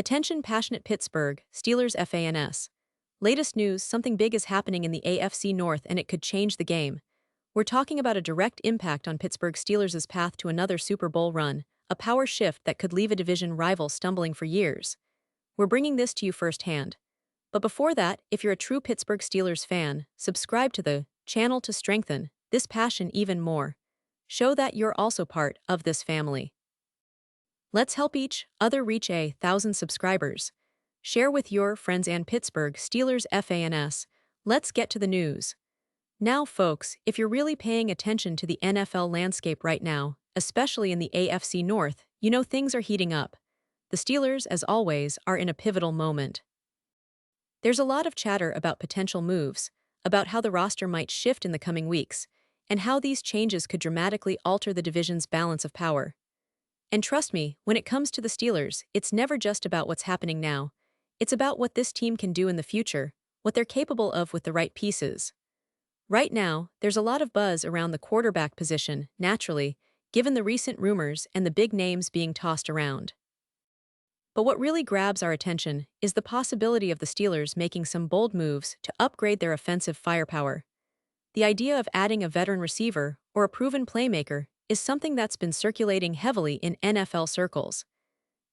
Attention passionate Pittsburgh Steelers fans. Latest news, something big is happening in the AFC North and it could change the game. We're talking about a direct impact on Pittsburgh Steelers' path to another Super Bowl run, a power shift that could leave a division rival stumbling for years. We're bringing this to you firsthand. But before that, if you're a true Pittsburgh Steelers fan, subscribe to the channel to strengthen this passion even more. Show that you're also part of this family. Let's help each other reach 1,000 subscribers. Share with your friends and Pittsburgh Steelers fans. Let's get to the news. Now, folks, if you're really paying attention to the NFL landscape right now, especially in the AFC North, you know things are heating up. The Steelers, as always, are in a pivotal moment. There's a lot of chatter about potential moves, about how the roster might shift in the coming weeks, and how these changes could dramatically alter the division's balance of power. And trust me, when it comes to the Steelers, it's never just about what's happening now. It's about what this team can do in the future, what they're capable of with the right pieces. Right now, there's a lot of buzz around the quarterback position, naturally, given the recent rumors and the big names being tossed around. But what really grabs our attention is the possibility of the Steelers making some bold moves to upgrade their offensive firepower. The idea of adding a veteran receiver or a proven playmaker is something that's been circulating heavily in NFL circles.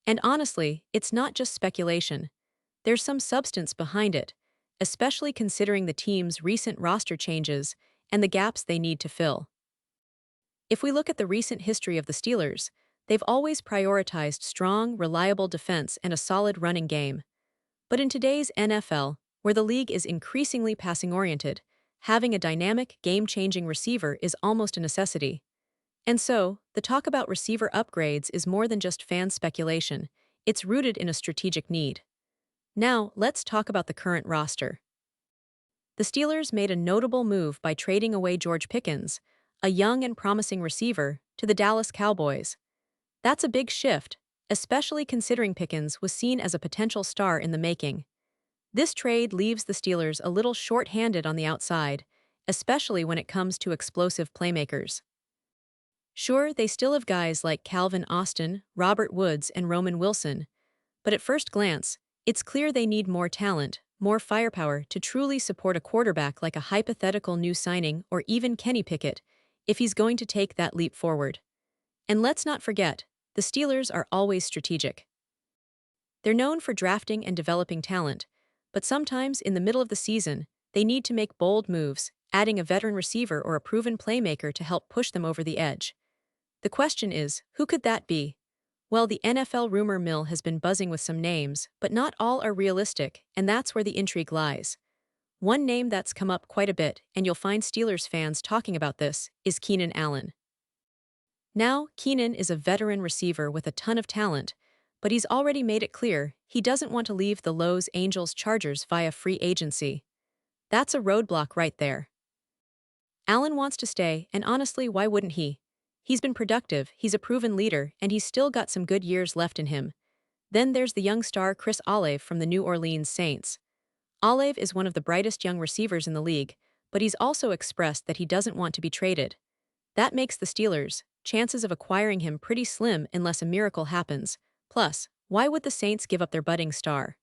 And honestly, it's not just speculation. There's some substance behind it, especially considering the team's recent roster changes and the gaps they need to fill. If we look at the recent history of the Steelers, they've always prioritized strong, reliable defense and a solid running game. But in today's NFL, where the league is increasingly passing-oriented, having a dynamic, game-changing receiver is almost a necessity. And so, the talk about receiver upgrades is more than just fan speculation, it's rooted in a strategic need. Now, let's talk about the current roster. The Steelers made a notable move by trading away George Pickens, a young and promising receiver, to the Dallas Cowboys. That's a big shift, especially considering Pickens was seen as a potential star in the making. This trade leaves the Steelers a little short-handed on the outside, especially when it comes to explosive playmakers. Sure, they still have guys like Calvin Austin, Robert Woods, and Roman Wilson, but at first glance, it's clear they need more talent, more firepower to truly support a quarterback like a hypothetical new signing or even Kenny Pickett, if he's going to take that leap forward. And let's not forget, the Steelers are always strategic. They're known for drafting and developing talent, but sometimes in the middle of the season, they need to make bold moves, adding a veteran receiver or a proven playmaker to help push them over the edge. The question is, who could that be? Well, the NFL rumor mill has been buzzing with some names, but not all are realistic, and that's where the intrigue lies. One name that's come up quite a bit, and you'll find Steelers fans talking about this, is Keenan Allen. Now, Keenan is a veteran receiver with a ton of talent, but he's already made it clear he doesn't want to leave the Los Angeles Chargers via free agency. That's a roadblock right there. Allen wants to stay, and honestly, why wouldn't he? He's been productive, he's a proven leader, and he's still got some good years left in him. Then there's the young star Chris Olave from the New Orleans Saints. Olave is one of the brightest young receivers in the league, but he's also expressed that he doesn't want to be traded. That makes the Steelers' chances of acquiring him pretty slim unless a miracle happens. Plus, why would the Saints give up their budding star?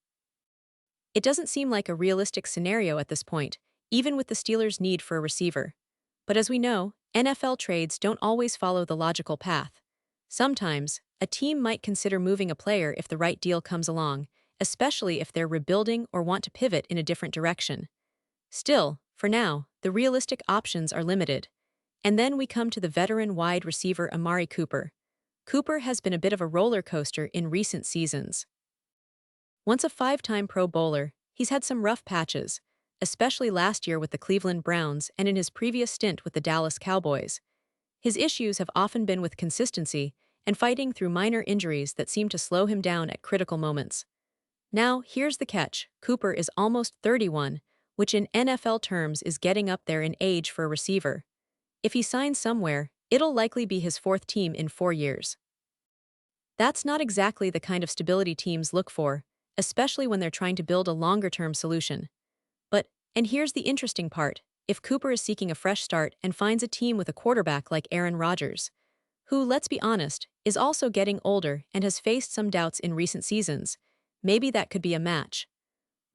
It doesn't seem like a realistic scenario at this point, even with the Steelers' need for a receiver. But as we know, NFL trades don't always follow the logical path. Sometimes, a team might consider moving a player if the right deal comes along, especially if they're rebuilding or want to pivot in a different direction. Still, for now, the realistic options are limited. And then we come to the veteran wide receiver Amari Cooper. Cooper has been a bit of a roller coaster in recent seasons. Once a five-time Pro Bowler, he's had some rough patches, especially last year with the Cleveland Browns and in his previous stint with the Dallas Cowboys. His issues have often been with consistency and fighting through minor injuries that seem to slow him down at critical moments. Now, here's the catch. Cooper is almost 31, which in NFL terms is getting up there in age for a receiver. If he signs somewhere, it'll likely be his fourth team in 4 years. That's not exactly the kind of stability teams look for, especially when they're trying to build a longer-term solution. And here's the interesting part, if Cooper is seeking a fresh start and finds a team with a quarterback like Aaron Rodgers, who, let's be honest, is also getting older and has faced some doubts in recent seasons, maybe that could be a match.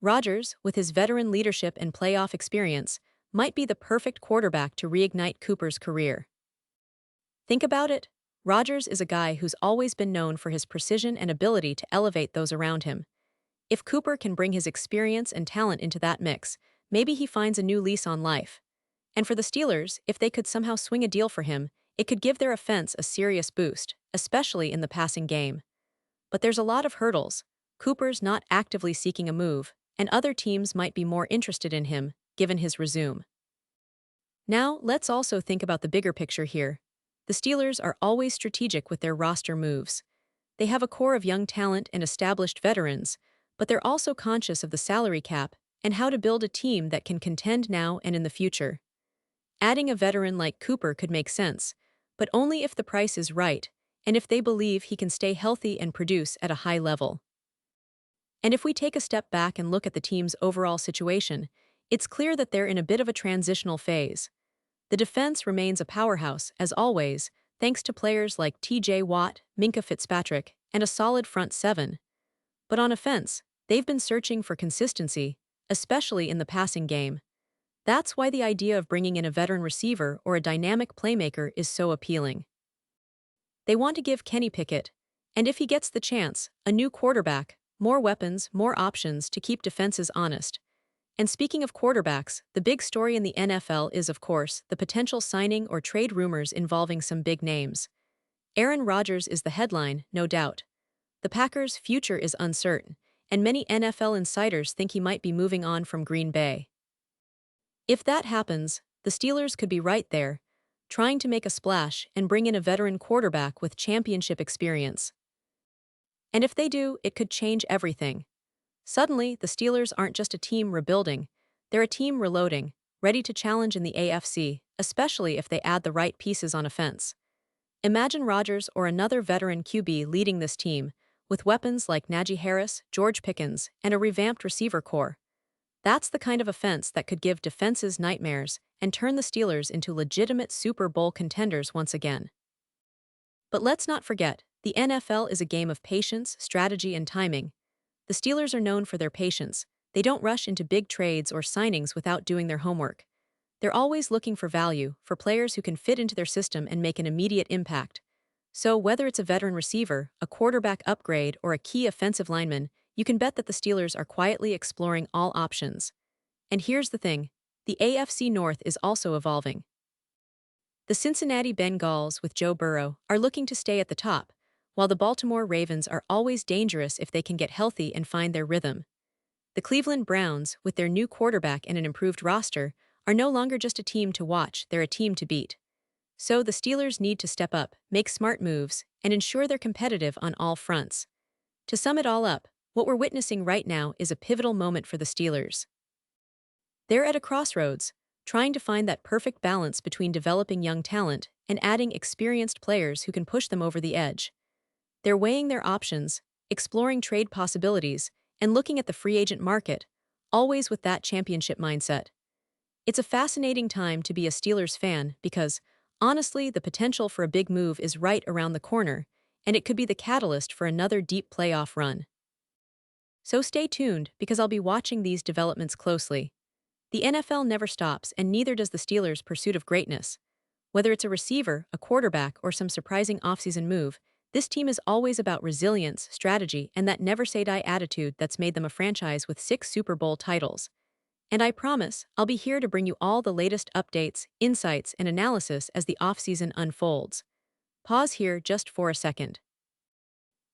Rodgers, with his veteran leadership and playoff experience, might be the perfect quarterback to reignite Cooper's career. Think about it. Rodgers is a guy who's always been known for his precision and ability to elevate those around him. If Cooper can bring his experience and talent into that mix, maybe he finds a new lease on life. And for the Steelers, if they could somehow swing a deal for him, it could give their offense a serious boost, especially in the passing game. But there's a lot of hurdles. Cooper's not actively seeking a move, and other teams might be more interested in him, given his resume. Now, let's also think about the bigger picture here. The Steelers are always strategic with their roster moves. They have a core of young talent and established veterans, but they're also conscious of the salary cap and how to build a team that can contend now and in the future. Adding a veteran like Cooper could make sense, but only if the price is right and if they believe he can stay healthy and produce at a high level. And if we take a step back and look at the team's overall situation, it's clear that they're in a bit of a transitional phase. The defense remains a powerhouse, as always, thanks to players like T.J. Watt, Minkah Fitzpatrick, and a solid front seven. But on offense, they've been searching for consistency, especially in the passing game. That's why the idea of bringing in a veteran receiver or a dynamic playmaker is so appealing. They want to give Kenny Pickett, and if he gets the chance, a new quarterback, more weapons, more options to keep defenses honest. And speaking of quarterbacks, the big story in the NFL is, of course, the potential signing or trade rumors involving some big names. Aaron Rodgers is the headline, no doubt. The Packers' future is uncertain, and many NFL insiders think he might be moving on from Green Bay. If that happens, the Steelers could be right there, trying to make a splash and bring in a veteran quarterback with championship experience. And if they do, it could change everything. Suddenly, the Steelers aren't just a team rebuilding, they're a team reloading, ready to challenge in the AFC, especially if they add the right pieces on offense. Imagine Rodgers or another veteran QB leading this team, with weapons like Najee Harris, George Pickens, and a revamped receiver core. That's the kind of offense that could give defenses nightmares and turn the Steelers into legitimate Super Bowl contenders once again. But let's not forget, the NFL is a game of patience, strategy, and timing. The Steelers are known for their patience. They don't rush into big trades or signings without doing their homework. They're always looking for value, for players who can fit into their system and make an immediate impact. So whether it's a veteran receiver, a quarterback upgrade, or a key offensive lineman, you can bet that the Steelers are quietly exploring all options. And here's the thing, the AFC North is also evolving. The Cincinnati Bengals, with Joe Burrow, are looking to stay at the top, while the Baltimore Ravens are always dangerous if they can get healthy and find their rhythm. The Cleveland Browns, with their new quarterback and an improved roster, are no longer just a team to watch, they're a team to beat. So the Steelers need to step up, make smart moves, and ensure they're competitive on all fronts. To sum it all up, what we're witnessing right now is a pivotal moment for the Steelers. They're at a crossroads, trying to find that perfect balance between developing young talent and adding experienced players who can push them over the edge. They're weighing their options, exploring trade possibilities, and looking at the free agent market, always with that championship mindset. It's a fascinating time to be a Steelers fan because, honestly, the potential for a big move is right around the corner, and it could be the catalyst for another deep playoff run. So stay tuned because I'll be watching these developments closely. The NFL never stops, and neither does the Steelers' pursuit of greatness. Whether it's a receiver, a quarterback, or some surprising offseason move, this team is always about resilience, strategy, and that never-say-die attitude that's made them a franchise with 6 Super Bowl titles. And I promise, I'll be here to bring you all the latest updates, insights, and analysis as the offseason unfolds. Pause here just for a second.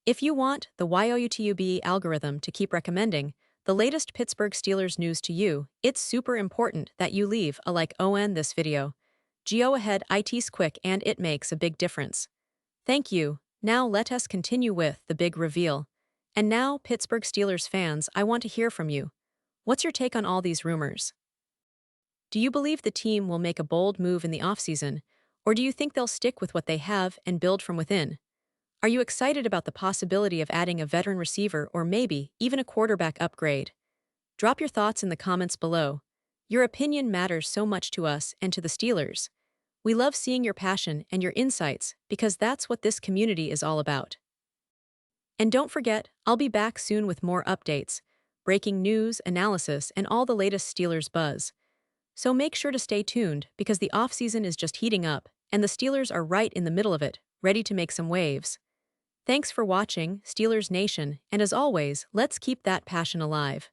If you want the YouTube algorithm to keep recommending the latest Pittsburgh Steelers news to you, it's super important that you leave a like on this video. Go ahead, it's quick and it makes a big difference. Thank you. Now let us continue with the big reveal. And now, Pittsburgh Steelers fans, I want to hear from you. What's your take on all these rumors? Do you believe the team will make a bold move in the offseason, or do you think they'll stick with what they have and build from within? Are you excited about the possibility of adding a veteran receiver or maybe even a quarterback upgrade? Drop your thoughts in the comments below. Your opinion matters so much to us and to the Steelers. We love seeing your passion and your insights because that's what this community is all about. And don't forget, I'll be back soon with more updates, breaking news, analysis, and all the latest Steelers buzz. So make sure to stay tuned because the offseason is just heating up, and the Steelers are right in the middle of it, ready to make some waves. Thanks for watching, Steelers Nation, and as always, let's keep that passion alive.